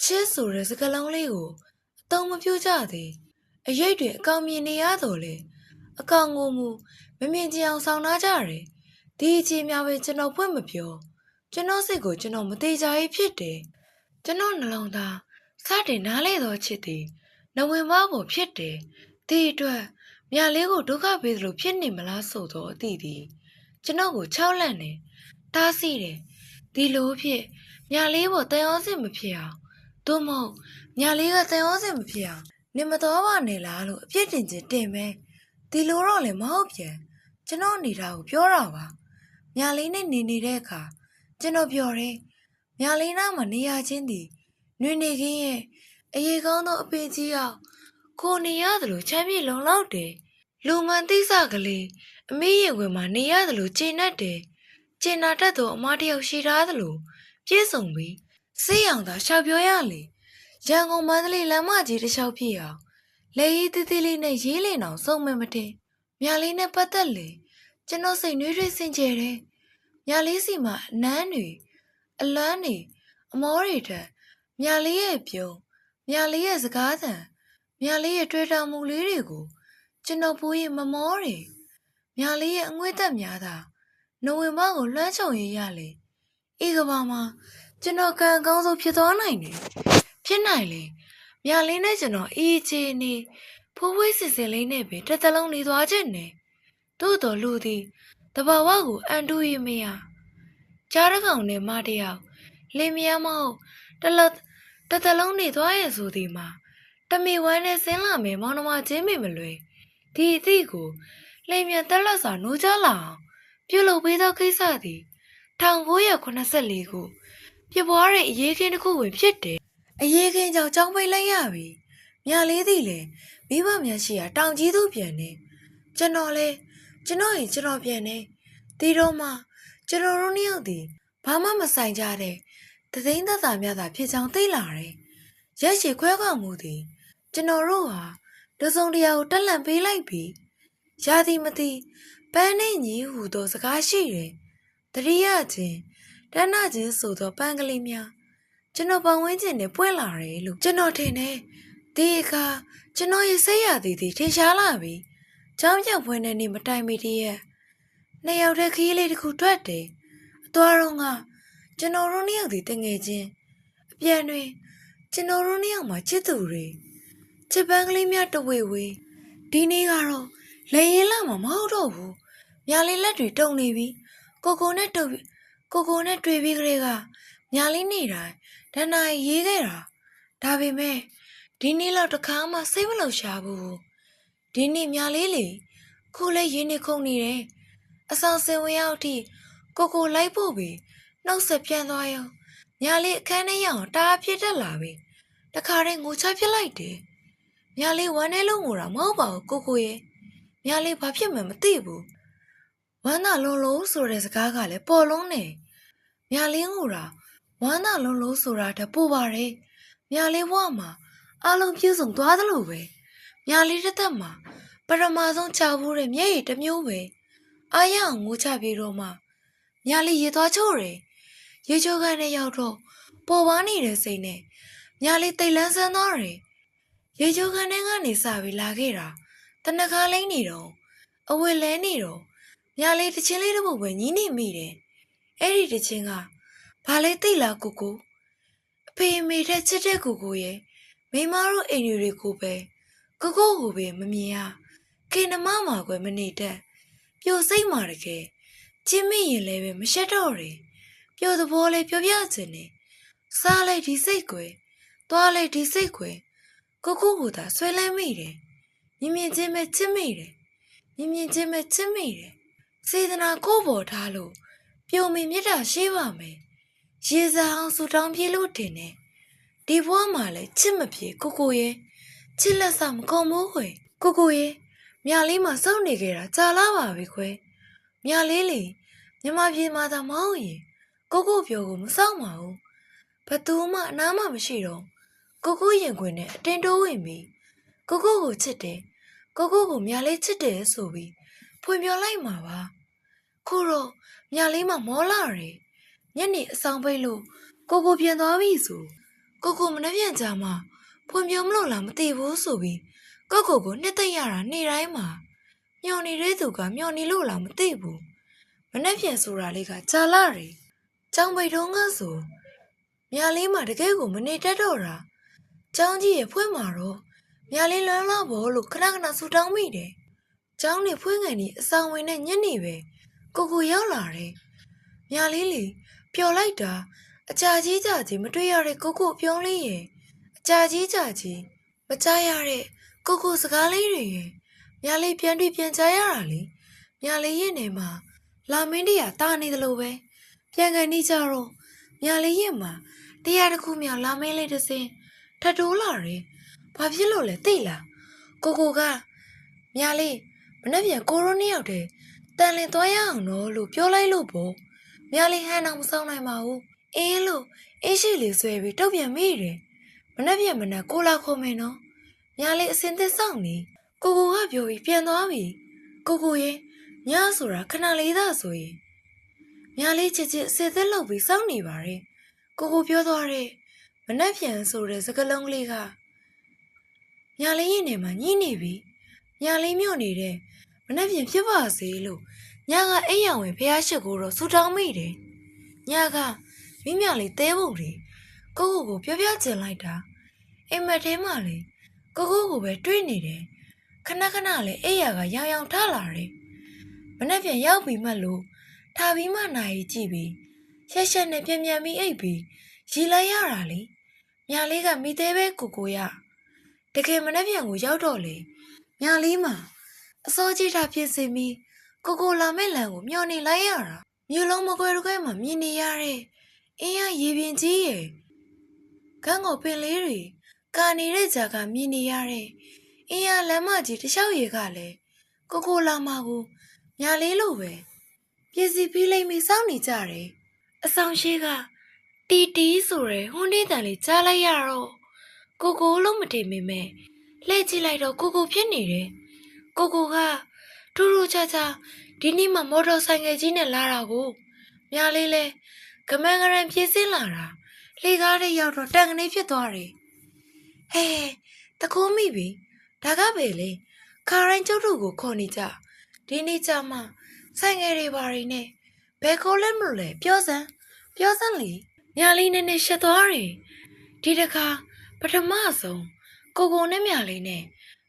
Speaker 1: ချစ်ဆိုတဲ့စကားလုံးလေးကိုအသုံးမပြုကြသေးအရေးတွေအကောင်မြင်နေရတော့လေအကောင်ကိုမူမမြင်ကြအောင်ဆောင်ထားကြတယ်ဒီအချိန်များပဲကျွန်တော်ဖွင့်မပြောကျွန်တော်စိတ်ကိုကျွန်တော်မသေးကြရေးဖြစ်တယ်ကျွန်တော်နှလုံးသားစတင်နားလေတော့ချစ်သည်နဝင်မပေါ်ဖြစ်တယ်ဒီအတွက်မြလေးကိုဒုက္ခပေးသလိုဖြစ်နေမလားဆိုတော့အသည့်သည်ကျွန်တော်ကိုချောက်လန့်နေတားဆီးတယ်ဒီလိုဖြစ်မြလေးပေါ်တန်ရောစင်မဖြစ်အောင်သို့မဟုတ်မြလေးကတန်ရောစင်မဖြစ်အောင်နေမတော်ပါနဲ့လားလို့အပြစ်တင်ခြင်းတင်ပဲဒီလိုတော့လည်းမဟုတ်ပြန်ကျွန်တော်နေတာကိုပြောတာပါမြလေးနဲ့နေနေတဲ့အခါကျွန်တော်ပြောတယ်မြလေးနားမှာနေရချင်းသည်နွေနေခင်းရဲ့အရေးကောင်းသောအပင်ကြီးအောင်ခိုနေရတယ်လို့ချမ်းမြေလုံလောက်တယ်လူမှန်သိစကလေးအမေးရင်ဝင်မှာနေရတယ်လို့ကျေနပ်တယ်ကျေနာတတ်သောအမတယောက်ရှိထားတယ်လို့ပြည့်စုံပြီးစိတ်အောင်သာရှောက်ပြောရလေရန်ကုန်မန္တလေးလမ်းမကြီးတစ်လျှောက်ဖြစ်အောင်လေရီတီတီလေးနဲ့ရေးလင်အောင်စုံမမတင်မြလေးနဲ့ပတ်သက်လေကျွန်တော်စိတ်နှွေးထွေးစင်ကြယ်တယ်မြလေးစီမှာအနမ်းတွေအလန်းတွေအမောတွေထက်မြလေးရဲ့ပြုံးမြလေးရဲ့စကားသံမြလေးရဲ့တွေ့တာမှုလေးတွေကိုကျွန်တော်ပိုးရင်မမောတယ်မြလေးရဲ့အငွေ့သက်များသာနိုဝင်ဘာကိုလွှမ်းခြုံရရလေဤကဘာမှာကျွန်တော်ကံကောင်းဆုံးဖြစ်သွားနိုင်တယ်ဖြစ်နိုင်လေမြလေးနဲ့ကျွန်တော်အေးချေနေဖိုးဝေးစစ်စစ်လေးနဲ့ပဲတစ်သလုံးနေသွားခြင်းနဲ့သို့တော်လူသည်တဘာဝကိုအန်တူရီမရကြားရကောင်နဲ့မတယောက်လင်းမယားမဟုတ်တစ်သလုံးနေသွားရဲ့ဆိုသည်မှာတမီဝမ်းနဲ့ဆင်းလာမယ်မောင်နှမချင်းမိမလွယ်ဒီအသည့်ကိုလိမ်မြန်တက်လက်စွာနိုးကြလာအောင်ပြုလုပ်ပေးသောကိစ္စသည်1984ခုဖြစ်ပွားတဲ့အရေးခင်းတစ်ခုဝင်ဖြစ်တယ်အရေးခင်းကြောင့်ကြောင်းပိတ်လိုက်ရပြီမြလေးသည်လည်းမိဘများရှိရာတောင်ကြီးသူပြန်နေကျွန်တော်လည်းကျွန်တော်ပြန်နေဒီတော့မှကျွန်တော်တို့နှစ်ယောက်သည်ဘာမှမဆိုင်ကြတဲ့သသိန်းသက်သာများသာဖြစ်ကြောင်းသိလာတယ်ရက်ရှည်ခွဲခွာမှုသည်ကျွန်တော်တို့ဟာတစုံတရာကိုတက်လန့်ပေးလိုက်ပြီရာသီမသိပန်းနဲ့ညီဟူသောစကားရှိတယ်တရိယာချင်းတဏ္ဍချင်းဆိုသောပန်းကလေးများကျွန်တော်ပတ်ဝန်းကျင်နဲ့ပွင့်လာတယ်လို့ကျွန်တော်ထင်တယ်ဒီအခါကျွန်တော်ရဲ့စိတ်ရသည်ထင်ရှားလာပြီကြောင်းပြောင်ဖွင့်တဲ့နေ့မတိုင်မီတည်းရဲ့နှစ်ယောက်တည်းခရီးလေးတစ်ခုထွက်တယ်အသွားတော့ကကျွန်တော်တို့နှစ်ယောက်ဒီတငယ်ချင်းအပြန်တွင်ကျွန်တော်တို့နှစ်ယောက်မှာချစ်သူတွေချစ်ပန်းကလေးများတဝေဝေဒီနေ့ကတော့လေရင်လာမှာမဟုတ်တော့ဘူးမြာလေးလက်တွေတုံနေပြီကိုကိုနဲ့တွေ့ပြီးကလေးကမြာလေးနေတိုင်းဒဏ္ဍာရီရေးခဲ့တာဒါပေမဲ့ဒီနေ့တော့တခါမှစိတ်မလှုပ်ရှားဘူးဒီနေ့မြာလေးလေခုလဲရင်းနေခုန်နေတယ်အဆောင်စင်ဝင်ရောက်ထိကိုလိုက်ဖို့ပြီနှုတ်ဆက်ပြန်သွားရောမြာလေးအခန်းထဲရောက်တားဖြစ်တက်လာပြီတခါတည်းငိုချဖြစ်လိုက်တယ်မြာလေးဝမ်းထဲလုံးငိုတာမဟုတ်ပါဘူးကိုရဲ့မြာလေးဘာဖြစ်မှမသိဘူးဝမ်းသာလုံးလုံးဆိုတဲ့စကားကလည်းပေါ်လုံးနေမြာလေးငိုတာဝမ်းသာလုံးလုံးဆိုတာတပူပါတယ်မြာလေးဘဝမှာအလုံးပြည့်စုံသွားသလိုပဲမြာလေးတစ်သက်မှာပရမဆုံးချဖို့တဲ့မျက်ရည်တစ်မျိုးပဲအားရအောင်ငိုချပြီးတော့မှမြာလေးရေသွားချို့တယ်ရေချိုးခန်းနဲ့ရောက်တော့ပေါ်ပါနေတဲ့စိတ်နဲ့မြာလေးတိတ်လန်းဆန်းသွားတယ်ရေချိုးခန်းထဲကနေစပြီးလာခဲ့တာတနခါလိမ့်နေတော့အဝတ်လဲနေတော့မြာလေးတစ်ချင်းလေးတစ်ပုတ်ပဲညီးနေမိတယ်အဲ့ဒီတစ်ချင်းကဘာလဲသိလားကိုအဖေအမေထက်ချစ်တဲ့ကိုရဲ့မိမတို့အိမ်တွေကိုပဲကိုပဲမမြင်ရခင်နှမမှာကွယ်မနေတတ်ပြိုစိတ်မာတကယ်ချင်းမိရင်လည်းပဲမရှက်တော့တယ် ပြောသဘောလေးပြောပြချင်တယ်စားလိုက်ဒီစိတ်ကွယ်သွားလိုက်ဒီစိတ်ကွယ်ကိုကိုကိုသာဆွဲလန်းမိတယ်မြင်ချင်းပဲချစ်မိတယ်မြင်ချင်းပဲချစ်မိတယ်စေတနာကိုပေါ်ထားလို့ပြုံမီမြတ်တာရှိပါမယ်ရေစာအောင်ဆူတောင်းပြေးလို့တင်တယ်ဒီဘဝမှာလည်းချစ်မပြေကိုကိုရဲ့ချစ်လက်ဆောင်မကုန်ဘူးခွေကိုကိုရဲ့မြလေးမှာစောင့်နေကြတာကြာလာပါပြီခွေမြလေးလေမြမပြေမှာသာမဟုတ်ရင်ကိုကိုပြောကိုမစောင့်ပါဘူးဘသူမှအနားမှမရှိတော့ကိုကိုရင်ခွင်နဲ့အတင်းတိုးဝင်ပြီးကိုကိုကိုချစ်တယ်ကိုကိုကိုမြလေးချစ်တယ်ဆိုပြီးဖွင့်ပြောလိုက်မှာပါခုတော့မြလေးမှမောလာတယ်ညနေအဆောင်ပိတ်လို့ကိုကိုပြန်သွားပြီဆိုကိုကိုမနှက်ပြန်ကြမှာဖွင့်ပြောမလို့လားမသိဘူးဆိုပြီးကိုကိုကိုနှစ်သိမ့်ရတာနေ့တိုင်းမှာမျောနေတဲ့သူကမျောနေလို့လားမသိဘူးမနှက်ပြန်ဆိုတာလေးကကြာလာတယ်ကျောင်းပိတ်တော့ငါဆိုမြလေးမှတကယ်ကိုမနေတတ်တော့တာကျောင်းကြီးရဲ့ဖွင့်မှာတော့မြလေးလွမ်းလာဖို့လို့ခဏခဏဆူတောင်းမိတယ်ကျောင်းနေဖွင့်ကန်ဒီအဆောင်ဝင်နဲ့ညနေပဲကိုကိုရောက်လာတယ်မြလေးလေပျော်လိုက်တာအကြာကြီးကြာကြီးမတွေ့ရတဲ့ကိုကိုပြုံးလေးရဲ့အကြာကြီးကြာကြီးမကြားရတဲ့ကိုကိုစကားလေးတွေရဲ့မြလေးပြန်တွေ့ပြန်ကြားရတာလေမြလေးရဲ့နေမှာလာမင်းတရားတာနေတယ်လို့ပဲပြန်ကန်နေကြတော့မြလေးရဲ့မှာတရားတစ်ခုမြောက်လာမင်းလေးတစ်စင်းထပ်တိုးလာတယ်ဘာဖြစ်လို့လဲသိလားကိုကိုကမြလေးမနှက်ပြန်ကိုရိုနှစ်ယောက်တည်းတန်လင်သွားရအောင်နော်လို့ပြောလိုက်လို့ပေါ့မြလေးဟန်အောင်မဆောင်နိုင်ပါဘူးအင်းလို့အေးရှိလေးဆွဲပြီးတုတ်ပြန်မိတယ်မနှက်ပြန်မနှက်ကိုလာခုံမယ်နော်မြလေးအစင်သစ်ဆောင်နေကိုကိုကပြောပြီးပြန်သွားပြီကိုကိုရဲ့ညဆိုတာခဏလေးသာဆိုရင်မြလေးချစ်ချစ်အစင်သစ်လောက်ပြီးစောင့်နေပါတယ်ကိုကိုပြောသွားတဲ့မနှက်ပြန်ဆိုတဲ့စကားလုံးလေးကမြလေးရင်ထဲမှာညှိနေပြီမြလေးမြို့နေတဲ့မနှက်ပြန်ဖြစ်ပါစေလို့ညကအိမ်ရောင်ဝင်ဖះရှိခိုးတော့ဆူတောင်းမိတယ်ညကမိမြလေးတဲပုံတွေကိုကိုပြောပြချင်လိုက်တာအိမ်မက်ထဲမှာလေကိုကိုပဲတွေးနေတယ်ခဏခဏလေအိယာကရောင်ရောင်ထလာတယ်မနှက်ပြန်ရောက်ပြီးမှလို့ထားပြီးမှနိုင်ကြည့်ပြီးရက်ရက်နဲ့ပြန်ပြန်ပြီးအိပ်ပြီးရီလိုက်ရတာလေမြလေးကမိသေးပဲကိုရတကယ်မနှက်ပြန်ကိုရောက်တော့လေမြလေးမှာအစောကြီးထားဖြစ်စီပြီးကိုလာမဲ့လမ်းကိုမျောနေလိုက်ရတာမြို့လုံးမကွဲတကွဲမှာမြင်နေရတဲ့အင်းရရေပြင်ကြီးရဲ့ကန်းကိုပင်လေးတွေကာနေတဲ့ကြာကမြင်နေရတဲ့အင်းရလမ်းမကြီးတစ်လျှောက်ရေကလည်းကိုလာမှာကိုမြလေးလိုပဲပြည့်စည်ပြီးလိမ့်ပြီးစောင့်နေကြတယ်အဆောင်ရှိကတီဆိုရယ်ဟွန်းတင်းတန်လေးကြားလိုက်ရတော့ကိုလုံးမတည်မိမဲ့လှည့်ကြည့်လိုက်တော့ကိုဖြစ်နေတယ်ကိုကထူးထူးခြားခြားဒီနေ့မှမော်တော်ဆိုင်ကယ်ကြီးနဲ့လာတာကိုမြလေးလဲကမန်းကရန်ပြေးစင်းလာတာလေကားလေးရောက်တော့တန်ကနေဖြစ်သွားတယ်ဟဲတခိုးမိပြီဒါကပဲလေခါရိုင်းကျုပ်တို့ကိုခေါ်နေကြဒီနေ့ကျမှဆိုင်ငယ်တွေပါရင်းနဲ့ဘယ်ခေါ်လဲမလို့လဲပြောစမ်းလေမြလေးနဲ့ရှက်သွားတယ်ဒီတခါပထမဆုံးကိုနဲ့မြလေးနဲ့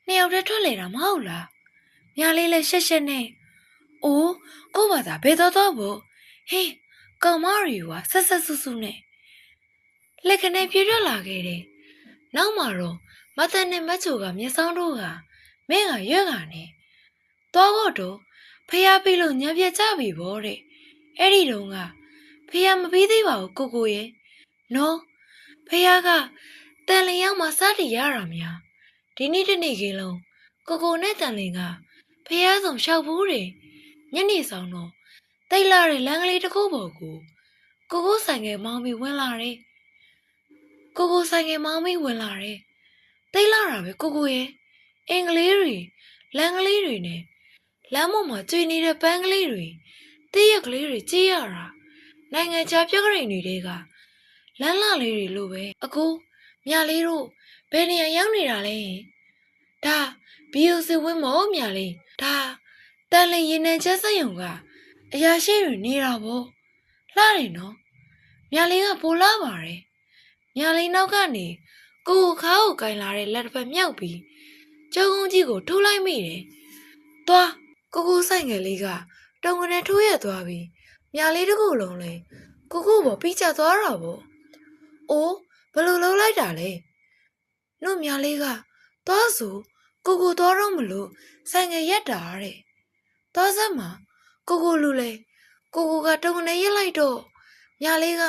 Speaker 1: နှစ်ယောက်တည်းထွက်လေတာမဟုတ်လားမြလေးလည်းရှက်နဲ့အိုးကိုဘာသာဘယ်တော့ဘောဟေးကောင်မရီကဆက်ဆူနဲ့လက်ကနေပြေးရလာခဲ့တယ်နောက်မှာတော့မတန်နဲ့မချိုကမျက်စောင်းတို့ကမင်းကရွက်ကနေသွားတော့ဖះပြီးလို့ညံပြကြပြီဗောတဲ့အဲ့ဒီတုန်းကဖះမပြီးသေးပါဘူးကိုရဲ့နော်ဖះကတန်လင်ရောက်မှစတည်ရတာများဒီနေ့တနေ့ကလုံးကိုနဲ့တန်လင်ကဖះဆောင်လျှောက်ဘူးတယ်ညနေဆောင်တော့တိတ်လာတဲ့လမ်းကလေးတစ်ခုပေါ်ကိုဆိုင်ငယ်မောင်းပြီးဝင်လာတယ်ကိုဆိုင်ငယ်မောင်းပြီးဝင်လာတယ်တိတ်လာတာပဲကိုရဲ့အင်္ဂလိပ်တွေလမ်းကလေးတွေနဲ့လမ်းပေါ်မှာကျွေနေတဲ့ပန်းကလေးတွေတည့်ရက်ကလေးတွေကြည့်ရတာနိုင်ငံခြားပြကရိန်တွေကလမ်းလာလေးတွေလိုပဲအခုမြလေးတို့ဘယ်နေရာရောက်နေတာလဲဒါဘီယိုစီဝင်းမောမြလေးဒါတန်လင်ရင်နှံချက်စက်ရုံကအရာရှိတွေနေတာပေါ့လှတယ်နော်မြလေးကပိုလာပါတယ်မြလေးနောက်ကနေကိုခါကိုကင်လာတဲ့လက်တစ်ဖက်မြောက်ပြီးကျုံကုန်းကြီးကိုထိုးလိုက်မိတယ်သွားကိုဆိုင်ငယ်လေးကတုံကနေထိုးရသွားပြီးမြလေးတစ်ခုလုံးလဲ ကိုကိုပေါ်ပြီးချသွားတာပေါ့။အိုးဘလို့လုံးလိုက်တာလဲ။နှုတ်မြလေးကသွားဆိုကိုကိုသွားတော့မလို့ဆိုင်ငယ်ရက်တာတဲ့။သွားစမ်းမှာကိုကိုလူလေကိုကိုကတုံနေရက်လိုက်တော့မြလေးက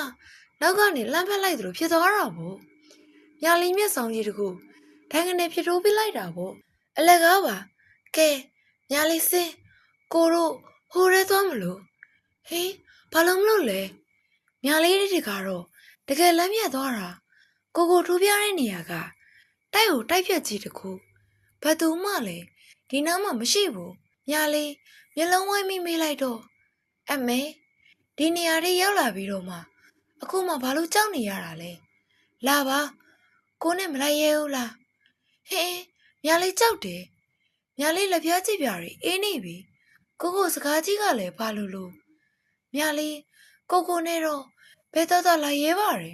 Speaker 1: နောက်ကနေလှမ်းဖက်လိုက်သလိုဖြစ်သွားတာပေါ့။မြလေးမျက်ဆောင်ကြီးတကူဒိုင်ကနေဖြစ်ထိုးပြလိုက်တာပေါ့။အလက်ကားပါကဲမြလေးစင်းကိုတို့ဟိုရဲသွားမလို့ဟေးဘာလို့မလို့လဲမြလေးတွေကတော့တကယ်လမ်းပြတ်သွားတာကိုကိုထိုးပြတဲ့နေရာကတိုက်ကိုတိုက်ဖြတ်ကြီးတခုဘသူမှလည်းဒီနားမှာမရှိဘူးမြလေးမျက်လုံးဝိုင်းမိမေးလိုက်တော့အမေဒီနေရာလေးရောက်လာပြီးတော့မှအခုမှဘာလို့ကြောက်နေရတာလဲလာပါကိုနဲ့မလိုက်ရဲဘူးလားဟင်းမြလေးကြောက်တယ်မြလေးလက်ပြားကြည့်ပြရီအေးနေပြီကိုကိုစကားကြီးကလည်းဘာလို့မြလေးကိုကိုနဲ့တော့ဘယ်တော့လာရဲပါရဲ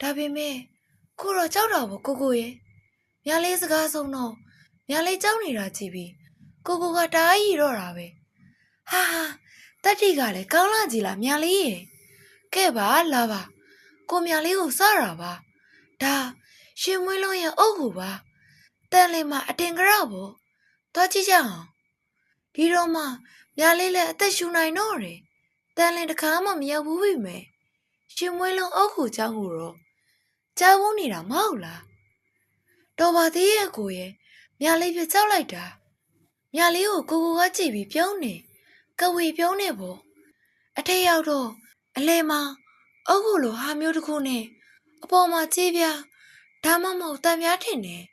Speaker 1: ဒါပေမဲ့ကိုတော့ကြောက်တာပေါ့ကိုကိုရဲ့မြလေးစကားဆုံးတော့မြလေးကြောက်နေတာကြည့်ပြီးကိုကိုကတားရီတော့တာပဲဟာတက်တီကလည်းကောင်းလာကြည်လားမြလေးရဲ့ကဲပါလာပါကိုမြလေးကိုစတာပါဒါရှင်မွေးလုံးရဲ့အုပ်ကူပါတန်လေးမှာအတင်ကြရပေါ့သွားကြည့်ကြအောင်ဒီတော့မှမြလေးလည်းအသက်ရှူနိုင်တော့တယ်တန်လင်းတခါမှမရောက်ဘူးပြီမယ်ရှင်မွေးလုံးအုပ်ကူเจ้าကိုတော့ကြားဝန်းနေတာမဟုတ်လားတော်ပါသေးရဲ့ကိုရဲ့မြလေးပြကြောက်လိုက်တာမြလေးကိုကိုကကြည့်ပြီးပြုံးနေကဝေပြုံးနေပေါ့အထက်ရောက်တော့အလဲမှာအုပ်ကူလိုဟာမျိုးတစ်ခုနဲ့အပေါ်မှာကြေးပြားဒါမှမဟုတ်တန်ပြားထင်တယ်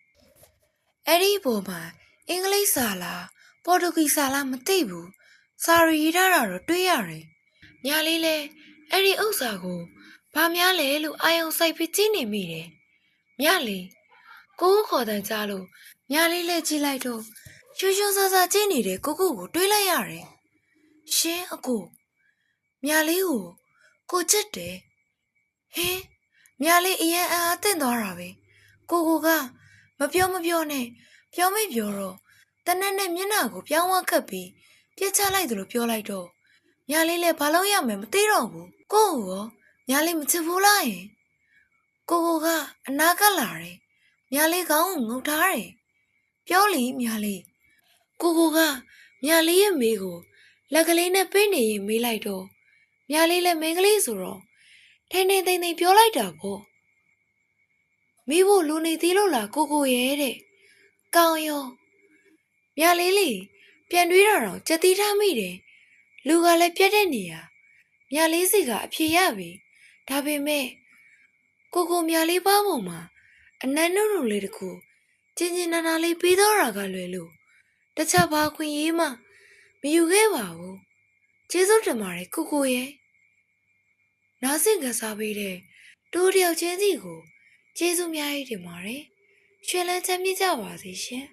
Speaker 1: အဲ့ဒီပေါ်မှာအင်္ဂလိပ်စာလားပေါ်တူဂီစာလားမသိဘူးစာရီရေးထားတာတော့တွေ့ရတယ်မြလေးလဲအဲ့ဒီဥစ္စာကိုဘာများလဲလို့အာယုံစိုက်ပြီးကြည့်နေမိတယ်မြလေးကိုခေါ်တဲ့ကြားလို့မြလေးလဲကြည့်လိုက်တော့ရွှွှွဆဆကြည့်နေတဲ့ကိုကိုတွေးလိုက်ရတယ်ရှင်းအကိုမြလေးကိုချစ်တယ်ဟင်းမြလေးအရင်အားတင့်သွားတာပဲကိုကမပြောနဲ့ပြောမိပြောတော့တနက်နဲ့မျက်နှာကိုပြောင်းဝခတ်ပြီးပြစ်ချလိုက်သလိုပြောလိုက်တော့မြလေးလည်းဘာလို့ရမယ်မသိတော့ဘူးကိုရောမြလေးမချစ်ဘူးလားယင်ကိုကအနာကလာတယ်မြလေးကောင်းကိုငုတ်ထားတယ်ပြောလီမြလေးကိုကမြလေးရဲ့မေးကိုလက်ကလေးနဲ့ပေးနေရင်မေးလိုက်တော့မြလေးလည်းမင်းကလေးဆိုတော့ထိန်ထိန်သိမ့်သိမ့်ပြောလိုက်တာပေါ့မိဖို့လူနေသေးလို့လားကိုရဲ့တဲ့ကောင်းရောမြလေးလေပြန်တွေးတာတော့ကြက်တီးထားမိတယ်လူကလည်းပြတ်တဲ့နေရာမြလေးစီကအဖြေရပြီဒါပေမဲ့ကိုမြလေးပါပုံမှာအနမ်းနုနုလေးတခုကျင်နာနာလေးပြီးတော့တာကလွယ်လို့တခြားဘာခွင့်ရေးမှမယူခဲ့ပါဘူးကျေးဇူးတင်ပါတယ်ကိုရဲ့နားဆင်ကစားပေးတဲ့တူတယောက်ချင်းစီကိုကျေးဇူးများကြီးတင်ပါတယ်ရှင်လန်းချမ်းမြေ့ကြပါစေရှင်